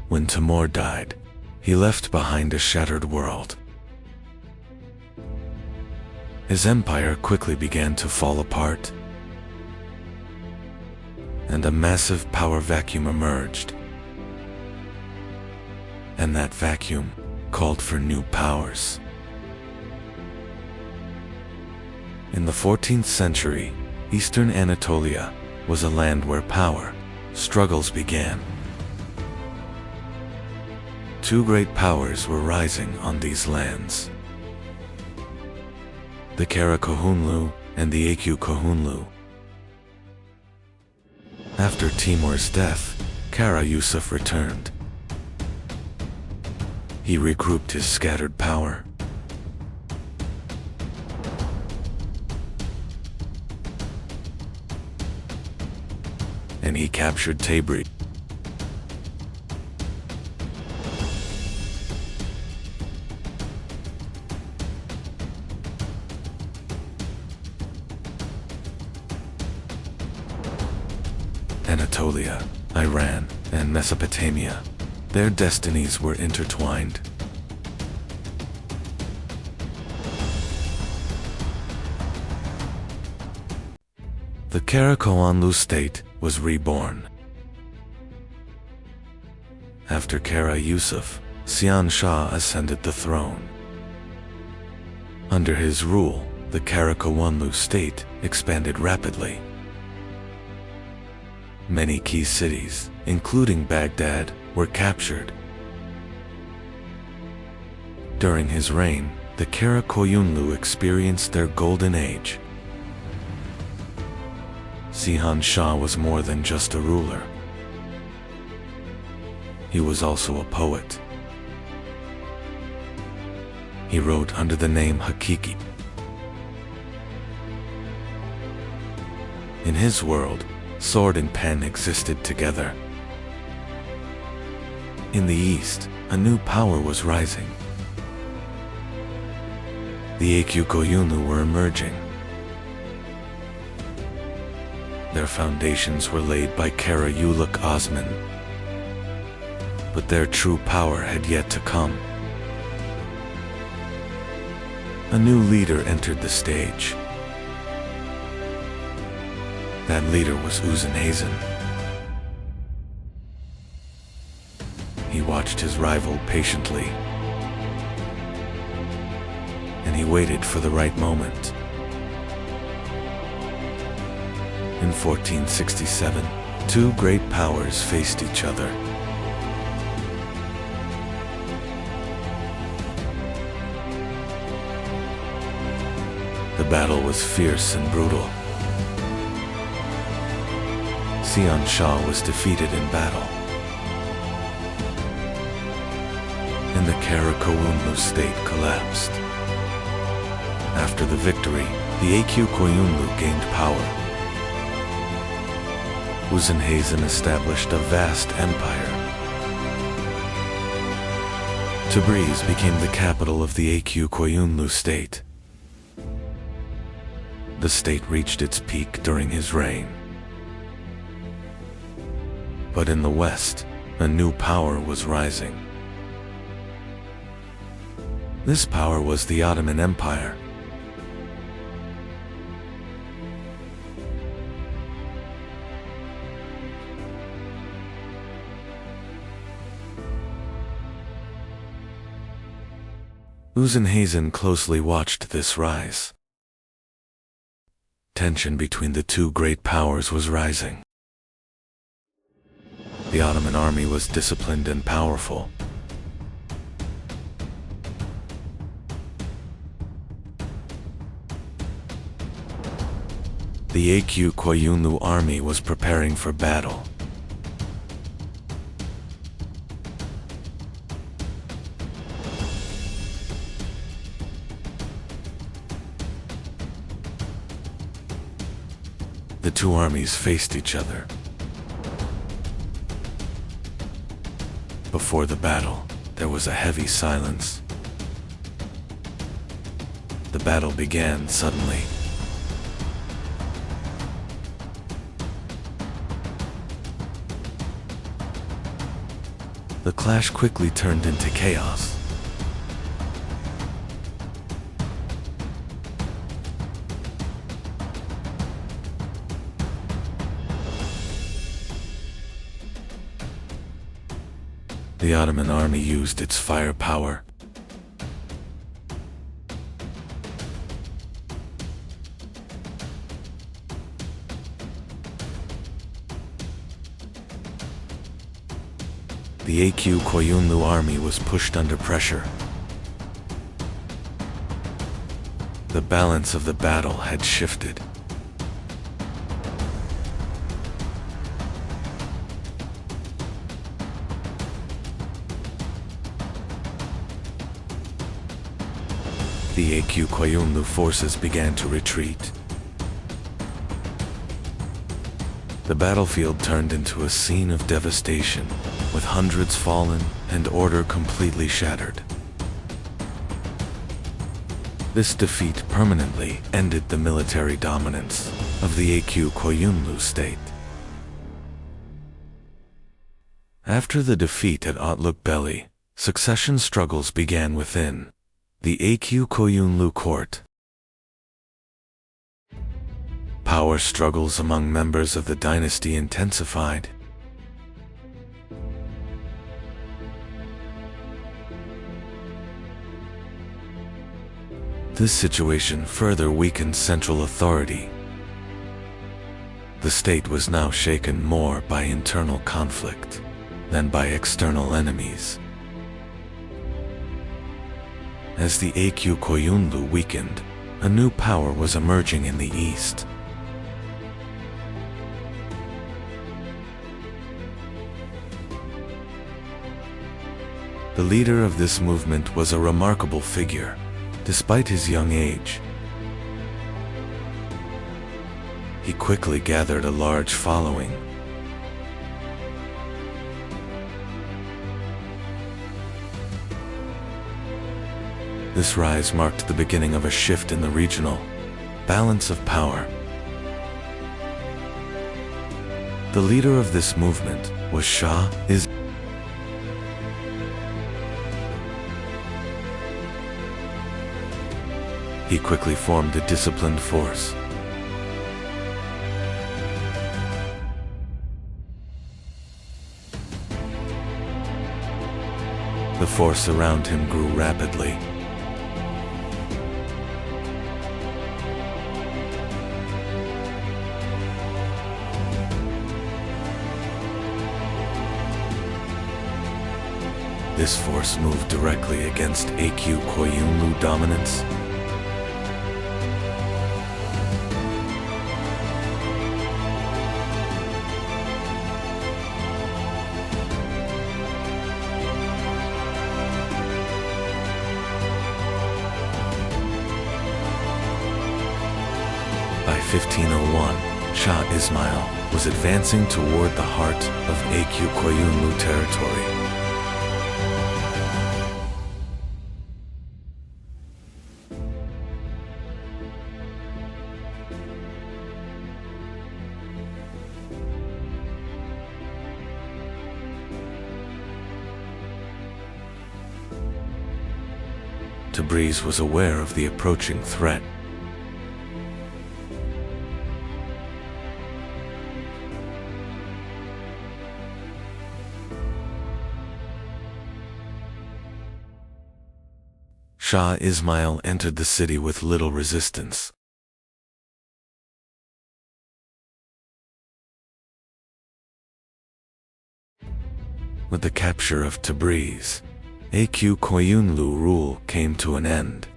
When Timur died, he left behind a shattered world. His empire quickly began to fall apart, and a massive power vacuum emerged. And that vacuum called for new powers. In the 14th century, Eastern Anatolia was a land where power struggles began. Two great powers were rising on these lands: the Karakoyunlu and the Aq Qoyunlu. After Timur's death, Kara Yusuf returned. He regrouped his scattered power. And he captured Tabriz. Anatolia, Iran, and Mesopotamia. Their destinies were intertwined. The Karakoyunlu state was reborn. After Kara Yusuf, Sian Shah ascended the throne. Under his rule, the Karakoyunlu state expanded rapidly. Many key cities, including Baghdad, were captured. During his reign, the Karakoyunlu experienced their golden age. Sihan Shah was more than just a ruler. He was also a poet. He wrote under the name Hakiki. In his world, sword and pen existed together. In the east, a new power was rising. The Aq Qoyunlu were emerging. Their foundations were laid by Kara Uluk Osman. But their true power had yet to come. A new leader entered the stage. That leader was Uzenhazen. He watched his rival patiently, and he waited for the right moment. In 1467, two great powers faced each other. The battle was fierce and brutal. Sian Shah was defeated in battle, and the Karakoyunlu state collapsed. After the victory, the Aq Qoyunlu gained power. Uzenhazen established a vast empire. Tabriz became the capital of the Aq Qoyunlu state. The state reached its peak during his reign. But in the west, a new power was rising. This power was the Ottoman Empire. Uzenhazen closely watched this rise. Tension between the two great powers was rising. The Ottoman army was disciplined and powerful. The Aq Qoyunlu army was preparing for battle. The two armies faced each other. Before the battle, there was a heavy silence. The battle began suddenly. the clash quickly turned into chaos. The Ottoman army used its firepower. The Aq Qoyunlu army was pushed under pressure. The balance of the battle had shifted. The Aq Qoyunlu forces began to retreat. The battlefield turned into a scene of devastation, with hundreds fallen and order completely shattered. This defeat permanently ended the military dominance of the Aq Qoyunlu state. After the defeat at Otlukbeli, succession struggles began within the Aq Qoyunlu court. Power struggles among members of the dynasty intensified. This situation further weakened central authority. The state was now shaken more by internal conflict than by external enemies. As the Aq Qoyunlu weakened, a new power was emerging in the east. The leader of this movement was a remarkable figure, despite his young age. He quickly gathered a large following. This rise marked the beginning of a shift in the regional balance of power. The leader of this movement was Shah Ismail. He quickly formed a disciplined force. The force around him grew rapidly. This force moved directly against Aq Qoyunlu dominance. By 1501, Shah Ismail was advancing toward the heart of Aq Qoyunlu territory. Tabriz was aware of the approaching threat. Shah Ismail entered the city with little resistance. With the capture of Tabriz, Aq Qoyunlu rule came to an end.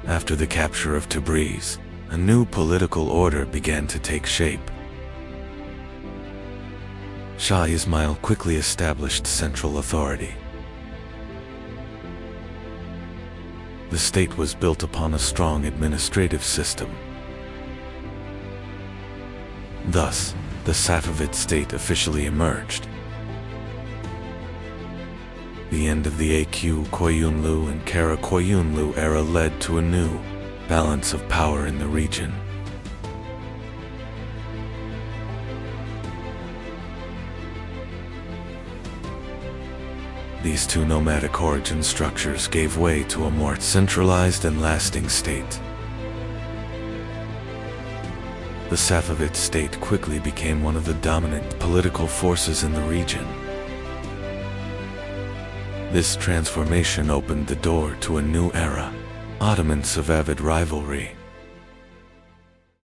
After the capture of Tabriz, a new political order began to take shape. Shah Ismail quickly established central authority. The state was built upon a strong administrative system. Thus, the Safavid state officially emerged. The end of the Aq Qoyunlu and Kara Qoyunlu era led to a new balance of power in the region. These two nomadic origin structures gave way to a more centralized and lasting state. The Safavid state quickly became one of the dominant political forces in the region. This transformation opened the door to a new era, Ottoman-Safavid rivalry.